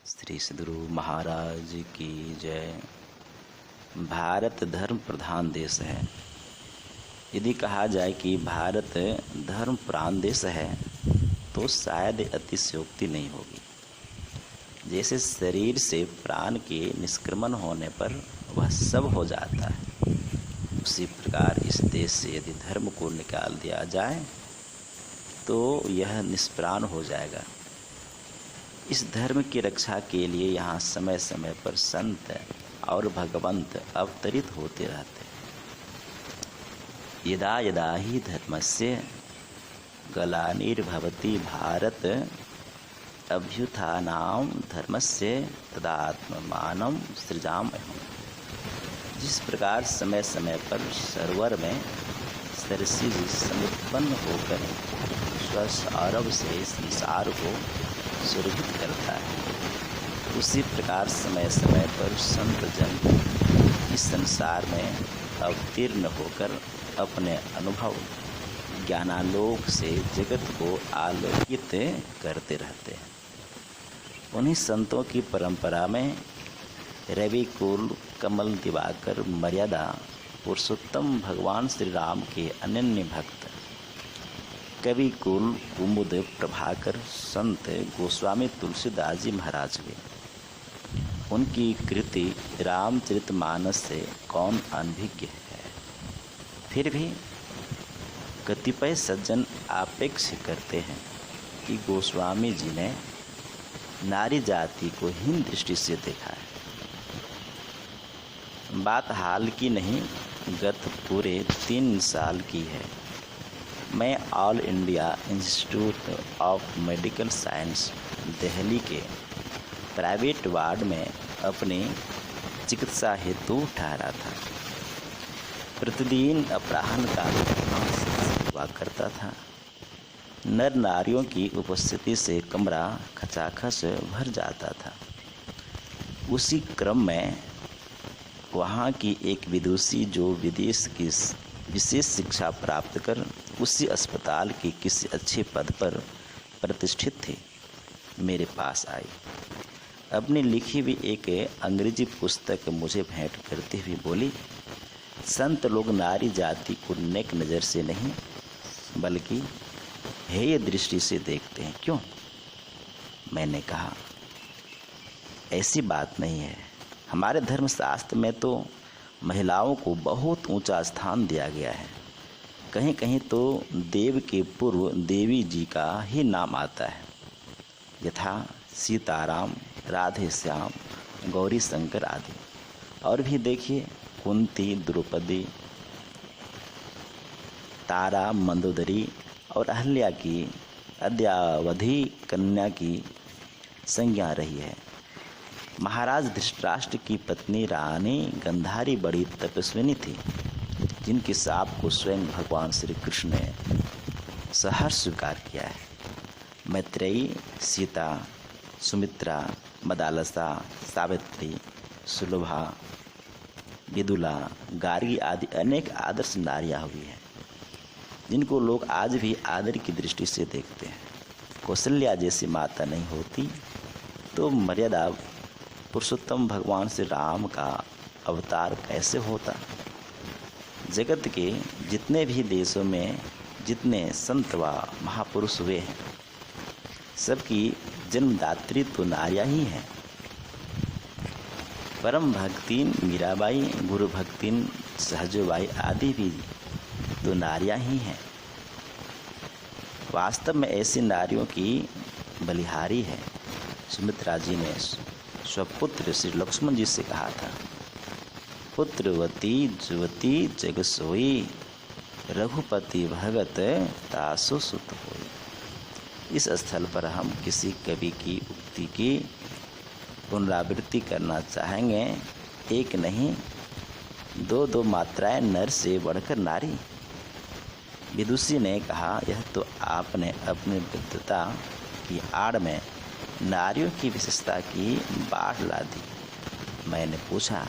श्री सद्गुरु महाराज की जय। भारत धर्म प्रधान देश है। यदि कहा जाए कि भारत धर्म प्रधान देश है तो शायद अतिशयोक्ति नहीं होगी। जैसे शरीर से प्राण के निष्क्रमण होने पर वह सब हो जाता है, उसी प्रकार इस देश से यदि धर्म को निकाल दिया जाए तो यह निष्प्राण हो जाएगा। इस धर्म की रक्षा के लिए यहाँ समय समय पर संत और भगवंत अवतरित होते रहते हैं। यदा यदा ही धर्मस्य ग्लानिर्भवति भारत अभ्युत्थानं धर्मस्य तदात्मानं सृजाम्यहम्। जिस प्रकार समय समय पर सरोवर में सरसी समुत्पन्न होकर स्वसौरभ से संसार को सुरभित करता है, उसी प्रकार समय समय पर संत जन इस संसार में अवतीर्ण होकर अपने अनुभव ज्ञानालोक से जगत को आलोकित करते रहते हैं। उन्हीं संतों की परंपरा में रवि कुल कमल दिवाकर मर्यादा पुरुषोत्तम भगवान श्री राम के अनन्य भक्त कवि कुल कुमुद प्रभाकर संत गोस्वामी तुलसीदास जी महाराज हुए। उनकी कृति रामचरितमानस से कौन अनभिज्ञ है। फिर भी कतिपय सज्जन आपेक्ष करते हैं कि गोस्वामी जी ने नारी जाति को हीन दृष्टि से देखा है। बात हाल की नहीं, गत पूरे 3 साल की है। मैं all India institute of medical science Delhi के प्राइवेट वार्ड में अपनी चिकित्सा हेतु ठहरा था। प्रतिदिन अपराह्न काल हुआ करता था। नर नारियों की उपस्थिति से कमरा खचाखच भर जाता था। उसी क्रम में वहाँ की एक विदुषी जो विदेश की विशेष शिक्षा प्राप्त कर उसी अस्पताल के किसी अच्छे पद पर प्रतिष्ठित थी, मेरे पास आई। अपनी लिखी हुई एक अंग्रेजी पुस्तक मुझे भेंट करती हुई बोली, संत लोग नारी जाति को नेक नज़र से नहीं बल्कि हेय दृष्टि से देखते हैं, क्यों? मैंने कहा, ऐसी बात नहीं है। हमारे धर्मशास्त्र में तो महिलाओं को बहुत ऊंचा स्थान दिया गया है। कहीं कहीं तो देव के पूर्व देवी जी का ही नाम आता है, यथा सीताराम, राधे श्याम, गौरी शंकर आदि। और भी देखिए, कुंती, द्रौपदी, तारा, मंदोदरी और अहल्या की अद्यावधि कन्या की संज्ञा रही है। महाराज धृतराष्ट्र की पत्नी रानी गंधारी बड़ी तपस्विनी थी, जिनके शाप को स्वयं भगवान श्री कृष्ण ने सहर्ष स्वीकार किया है। मैत्रेयी, सीता, सुमित्रा, मदालसा, सावित्री, सुलभा, विदुला, गार्गी आदि अनेक आदर्श नारियां हुई हैं, जिनको लोग आज भी आदर की दृष्टि से देखते हैं। कौशल्या जैसी माता नहीं होती तो मर्यादा पुरुषोत्तम भगवान श्री राम का अवतार कैसे होता। जगत के जितने भी देशों में जितने संत व महापुरुष हुए हैं, सबकी जन्मदात्री तो नारियां ही हैं। परम भक्तिन मीराबाई, गुरु भक्तिन सहजोबाई आदि भी तो नारियां ही हैं। वास्तव में ऐसी नारियों की बलिहारी है। सुमित्रा जी ने स्वपुत्र श्री लक्ष्मण जी से कहा था, पुत्रवती जुवती जग सोई, रघुपति भगत तासु सुत होई। इस स्थल पर हम किसी कवि की उक्ति की पुनरावृत्ति करना चाहेंगे। एक नहीं, 2 मात्राएं नर से बढ़कर नारी। विदुषी ने कहा, यह तो आपने अपनी विद्वता की आड़ में नारियों की विशेषता की बाढ़ ला दी। मैंने पूछा,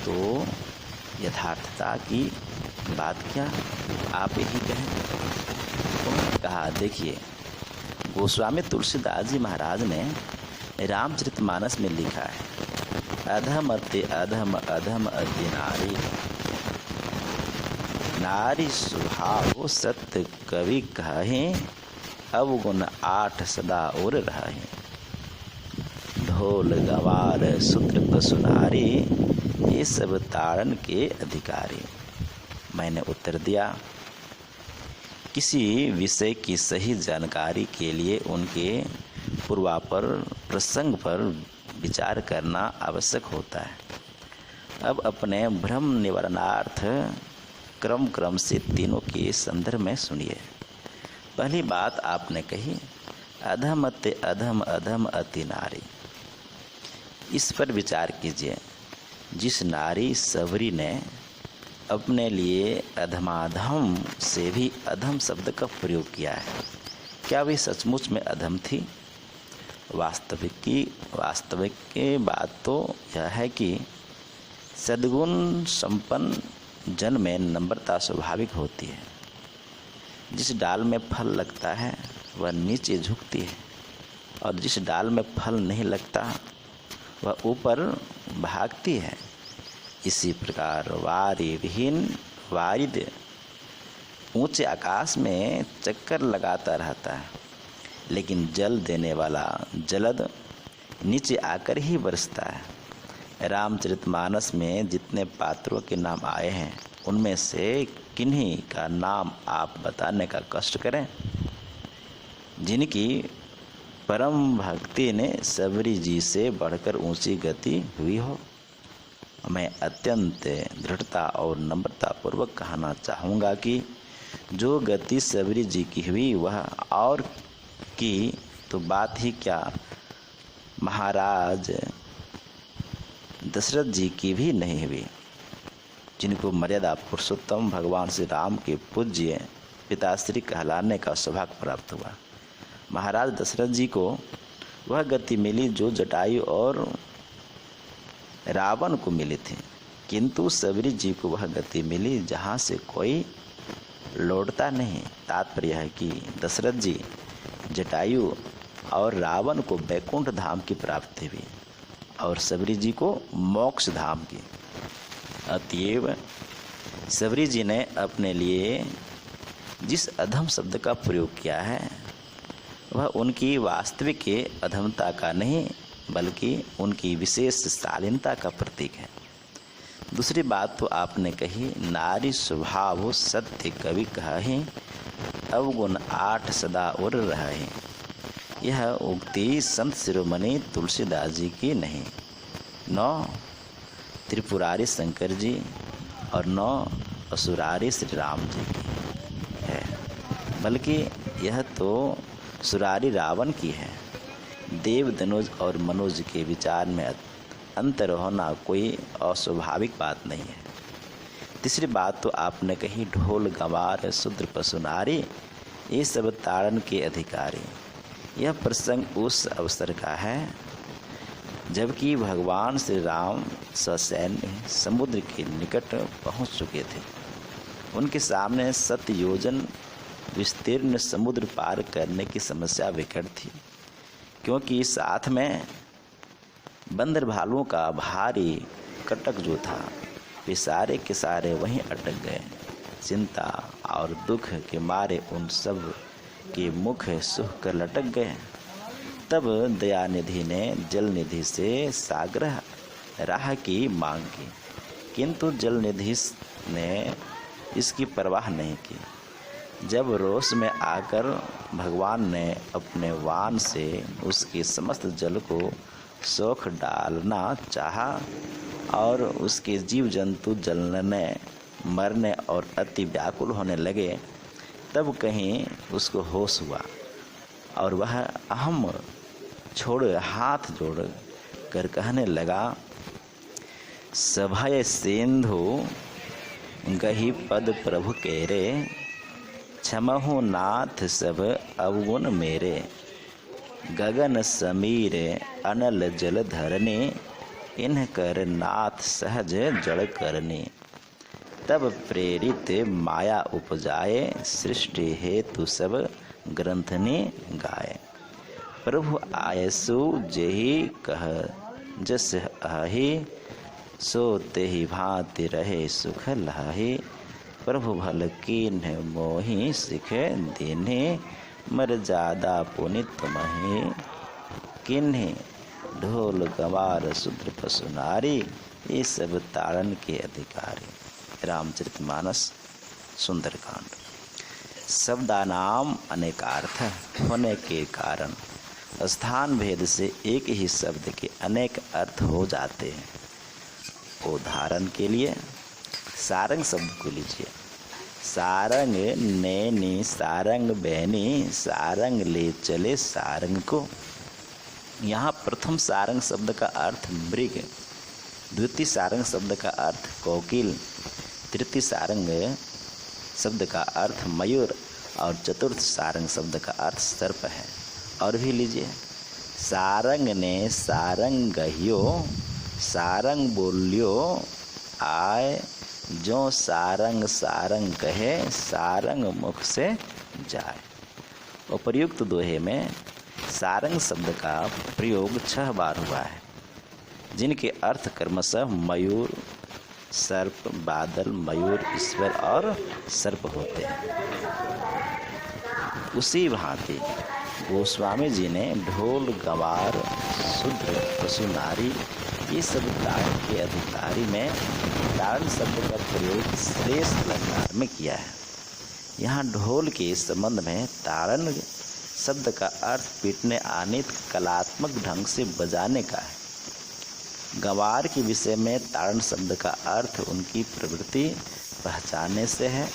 तो यथार्थता की बात क्या आप यही कहें? उन्होंने कहा, देखिए, गोस्वामी तुलसीदास जी महाराज ने रामचरितमानस में लिखा है, अधम अति अधम अधम अति नारी, नारी स्वभाव सत्य कवि कहे, अवगुण 8 सदा और रहे। ढोल गवार सूत्र पशु नारी, ये सब ताड़न के अधिकारी। मैंने उत्तर दिया, किसी विषय की सही जानकारी के लिए उनके पूर्वापर प्रसंग पर विचार करना आवश्यक होता है। अब अपने भ्रम निवारणार्थ क्रम से तीनों के संदर्भ में सुनिए। पहली बात आपने कही, अधम अति अधम अधम अति नारी। इस पर विचार कीजिए। जिस नारी सबरी ने अपने लिए अधमाधम से भी अधम शब्द का प्रयोग किया है, क्या वे सचमुच में अधम थी? वास्तविक की बात तो यह है कि सद्गुण संपन्न जन में नम्रता स्वाभाविक होती है। जिस डाल में फल लगता है वह नीचे झुकती है, और जिस डाल में फल नहीं लगता वह ऊपर भागती है। इसी प्रकार वारी विहीन वारिद ऊंचे आकाश में चक्कर लगाता रहता है, लेकिन जल देने वाला जलद नीचे आकर ही बरसता है। रामचरितमानस में जितने पात्रों के नाम आए हैं, उनमें से किन्हीं का नाम आप बताने का कष्ट करें, जिनकी परम भक्ति ने सबरी जी से बढ़कर ऊंची गति हुई हो। मैं अत्यंत दृढ़ता और नम्रता पूर्वक कहना चाहूँगा कि जो गति सबरी जी की हुई वह और की तो बात ही क्या, महाराज दशरथ जी की भी नहीं हुई, जिनको मर्यादा पुरुषोत्तम भगवान श्री राम के पूज्य पिताश्री कहलाने का सौभाग्य प्राप्त हुआ। महाराज दशरथ जी को वह गति मिली जो जटायु और रावण को मिली थी, किंतु सबरी जी को वह गति मिली जहाँ से कोई लौटता नहीं। तात्पर्य है कि दशरथ जी, जटायु और रावण को वैकुंठ धाम की प्राप्ति हुई और सबरी जी को मोक्ष धाम की। अतएव सबरी जी ने अपने लिए जिस अधम शब्द का प्रयोग किया है वह उनकी वास्तविक अधमता का नहीं बल्कि उनकी विशेष शालीनता का प्रतीक है। दूसरी बात तो आपने कही, नारी स्वभाव सत्य कवि कहे, अवगुण 8 सदा और रहे। यह उक्ति संत शिरोमणि तुलसीदास जी की नहीं, न त्रिपुरारी शंकर जी और न असुरारी श्री राम जी की है, बल्कि यह तो सुरारी रावण की है। देव धनुज और मनोज के विचार में अंतर होना कोई अस्वाभाविक बात नहीं है। तीसरी बात तो आपने कही, ढोल गंवार शूद्र पशु नारी, ये सब ताड़न के अधिकारी। यह प्रसंग उस अवसर का है जबकि भगवान श्री राम ससैन्य समुद्र के निकट पहुंच चुके थे। उनके सामने 7 योजन विस्तीर्ण समुद्र पार करने की समस्या विकट थी, क्योंकि साथ में बंदर भालुओं का भारी कटक जो था, वे सारे के सारे वहीं अटक गए। चिंता और दुख के मारे उन सब के मुख सूख कर लटक गए। तब दयानिधि ने जलनिधि से साग्रह राह की मांग की, किंतु जलनिधि ने इसकी परवाह नहीं की। जब रोष में आकर भगवान ने अपने वाण से उसके समस्त जल को सोख डालना चाहा और उसके जीव जंतु जलने मरने और अति व्याकुल होने लगे, तब कहीं उसको होश हुआ और वह अहम छोड़ हाथ जोड़ कर कहने लगा, सभय सिंधु गही पद प्रभु केरे, क्षमहु नाथ सब अवगुण मेरे, गगन समीर अनल जल धरने, इन्ह कर नाथ सहज जड़ करने। तब प्रेरित माया उपजाए, सृष्टि हेतु सब ग्रंथने गाए। प्रभु आयसु जेहि कह जस आहि, सो तेहि भांति रहे सुख लाहि। प्रभु भल कीन्ह मोहि सिखे दीन्हि, मर्यादा पुनित महि किन्हि। ढोल गंवार शूद्र पशु नारी, ये सब ताड़न के अधिकारी। रामचरितमानस सुंदरकांड। शब्दानाम अनेकार्थ होने के कारण स्थान भेद से एक ही शब्द के अनेक अर्थ हो जाते हैं। उदाहरण के लिए सारंग शब्द को लीजिए। सारंग नैनी, सारंग बहनी, सारंग ले चले सारंग को। यहाँ प्रथम सारंग शब्द का अर्थ मृग, द्वितीय सारंग शब्द का अर्थ कोकिल, तृतीय सारंग शब्द का अर्थ मयूर और चतुर्थ सारंग शब्द का अर्थ सर्प है। और भी लीजिए। सारंग ने सारंग गहियो, सारंग बोलियो आए, जो सारंग सारंग कहे, सारंग मुख से जाए। उपर्युक्त दोहे में सारंग शब्द का प्रयोग 6 बार हुआ है, जिनके अर्थ क्रमशः मयूर, सर्प, बादल, मयूर, ईश्वर और सर्प होते हैं। उसी भांति गोस्वामी जी ने ढोल गंवार शूद्र पशु नारी, ये सब ताड़ के अधिकारी में ताड़ शब्द का प्रयोग श्रेष्ठ अलंकार में किया है। यहाँ ढोल के संबंध में ताड़न शब्द का अर्थ पीटने आने, कलात्मक ढंग से बजाने का है। गंवार के विषय में ताड़न शब्द का अर्थ उनकी प्रवृत्ति पहचानने से है।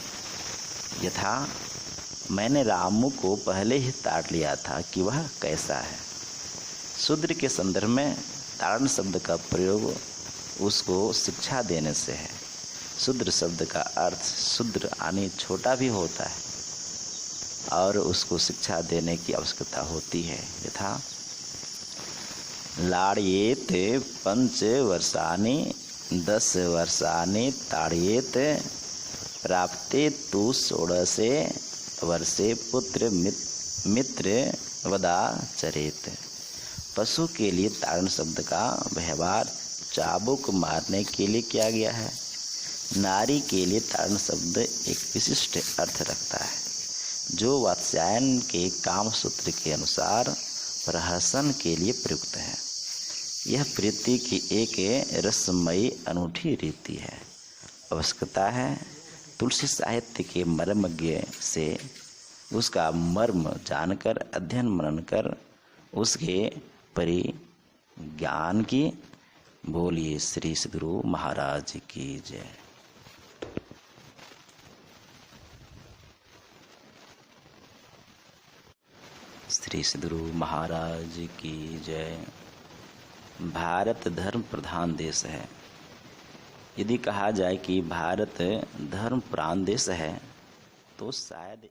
यथा मैंने रामू को पहले ही ताड़ लिया था कि वह कैसा है। शूद्र के संदर्भ में ताड़न शब्द का प्रयोग उसको शिक्षा देने से है। शूद्र शब्द का अर्थ शूद्र यानी छोटा भी होता है और उसको शिक्षा देने की आवश्यकता होती है। यथा लाड़येत 5 वर्षानि 10 वर्षानि ताड़येत, प्राप्ते तु 16 वर्षे पुत्र मित्र वदा चरेत। पशु के लिए ताड़न शब्द का व्यवहार चाबुक मारने के लिए किया गया है। नारी के लिए ताड़न शब्द एक विशिष्ट अर्थ रखता है, जो वात्स्यायन के काम सूत्र के अनुसार प्रहसन के लिए प्रयुक्त है। यह प्रीति की एक रसमयी अनूठी रीति है। आवश्यकता है तुलसी साहित्य के मर्मज्ञ से उसका मर्म जानकर अध्ययन मनन कर उसके परिज्ञान की। बोलिए श्री सद्गुरु महाराज की जय। श्री सद्गुरु महाराज की जय। भारत धर्म प्रधान देश है। यदि कहा जाए कि भारत धर्म प्रधान देश है तो शायद